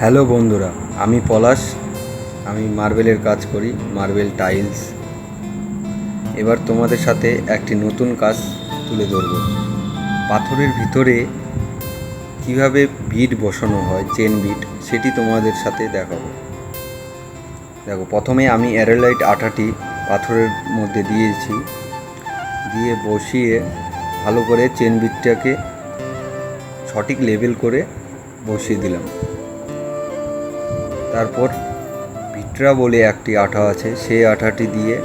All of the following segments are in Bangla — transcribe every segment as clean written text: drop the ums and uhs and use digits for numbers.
হ্যালো বন্ধুরা, আমি পলাশ। আমি মার্বেলের কাজ করি, মার্বেল টাইলস। এবার তোমাদের সাথে একটি নতুন কাজ তুলে ধরব। পাথরের ভিতরে কিভাবে বিট বসানো হয়, চেন বিট, সেটি তোমাদের সাথে দেখাবো। দেখো, প্রথমে আমি অ্যারোলাইট আঠাটি পাথরের মধ্যে দিয়েছি, দিয়ে বসিয়ে ভালো করে চেন বিটটাকে সঠিক লেভেল করে বসিয়ে দিলাম। তারপর ভিট্রা বলে একটি আঠা আছে, সেই আঠাটি দিয়ে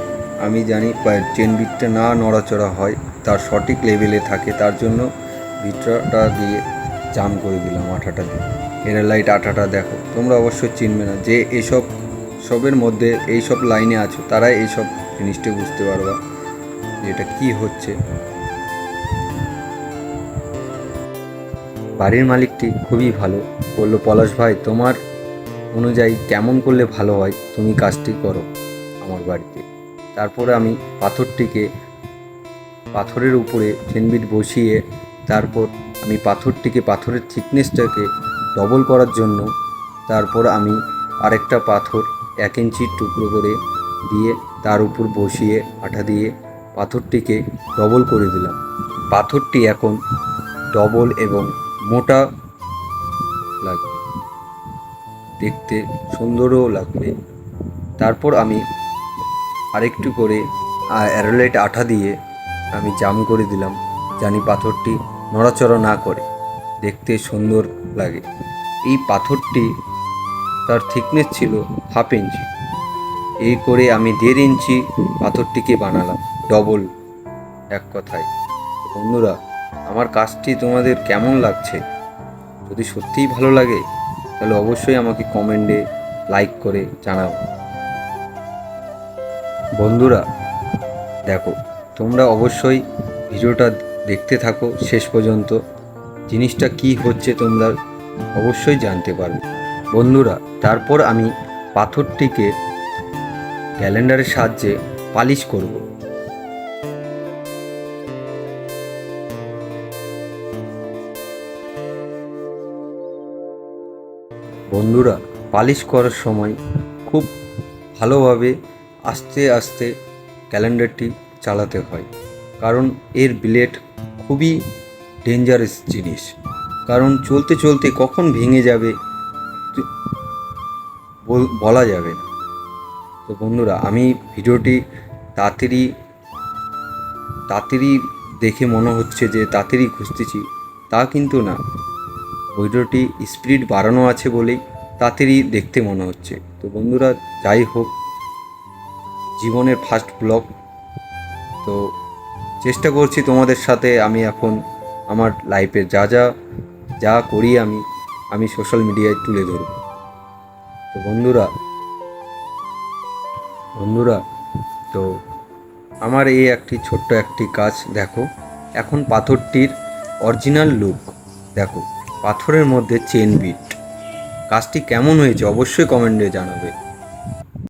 আমি জানি চেন বিটটা না নড়াচড়া হয়, তার সঠিক লেভেলে থাকে, তার জন্য ভিট্রাটা দিয়ে জাম করে দিলাম আঠাটা দিয়ে। এরালাইট আঠাটা দেখো, তোমরা অবশ্যই চিনবে না, যে এইসব সবের মধ্যে এইসব লাইনে আছো তারাই এইসব জিনিসটা বুঝতে পারবা যে এটা কী হচ্ছে। বাড়ির মালিকটি খুবই ভালো, বললো, পলাশ ভাই, তোমার অনুযায়ী কেমন করলে ভালো হয় তুমি কাজটি করো আমার বাড়িতে। তারপরে আমি পাথরের উপরে চেনবিট বসিয়ে, তারপর আমি পাথরের থিকনেসটাকে ডবল করার জন্য তারপর আমি আরেকটা পাথর 1 ইঞ্চির টুকরো করে দিয়ে তার উপর বসিয়ে আঠা দিয়ে পাথরটিকে ডবল করে দিলাম। পাথরটি এখন ডবল এবং মোটা লাগবে, দেখতে সুন্দরও লাগবে। তারপর আমি আরেকটু করে অ্যারোলাইট আঠা দিয়ে আমি জাম করে দিলাম, জানি পাথরটি নড়াচড়া না করে, দেখতে সুন্দর লাগে। এই পাথরটি তার থিকনেস ছিল 1/2 ইঞ্চি। এই করে আমি 1.5 ইঞ্চি পাথরটিকে বানালাম ডবল। এক কথায় বন্ধুরা, আমার কাজটি তোমাদের কেমন লাগছে? যদি সত্যিই ভালো লাগে তাহলে অবশ্যই আমাকে কমেন্টে লাইক করে জানাও। বন্ধুরা দেখো, তোমরা অবশ্যই ভিডিওটা দেখতে থাকো শেষ পর্যন্ত, জিনিসটা কি হচ্ছে তোমরা অবশ্যই জানতে পারবে। বন্ধুরা, তারপর আমি পাথরটিকে ক্যালেন্ডারের সাহায্যে পালিশ করব। বন্ধুরা, পালিশ করার সময় খুব ভালোভাবে আস্তে আস্তে ক্যালেন্ডারটি চালাতে হয়, কারণ এর ব্লেড খুবই ডেঞ্জারাস জিনিস, কারণ চলতে চলতে কখন ভেঙে যাবে বলা যাবে না। তো বন্ধুরা, আমি ভিডিওটি তাড়াতাড়ি দেখে মনে হচ্ছে যে তাড়াতাড়ি ঘুষতেছি, তা কিন্তু না, ভিডিওটি স্পিড বাড়ানো আছে বলেই তাড়াতাড়ি দেখতে মনে হচ্ছে। তো বন্ধুরা, যাই হোক, জীবনের ফার্স্ট ব্লগ, তো চেষ্টা করছি তোমাদের সাথে আমি এখন আমার লাইফে যা করি আমি সোশ্যাল মিডিয়ায় তুলে ধরব। তো বন্ধুরা, তো আমার এই ছোট্ট একটি কাজ দেখো, এখন পাথরটির অরিজিনাল লুক দেখো, পাথরের মধ্যে চেন বিট। কাজটি কেমন হয়েছে অবশ্যই কমেন্টে জানাবে।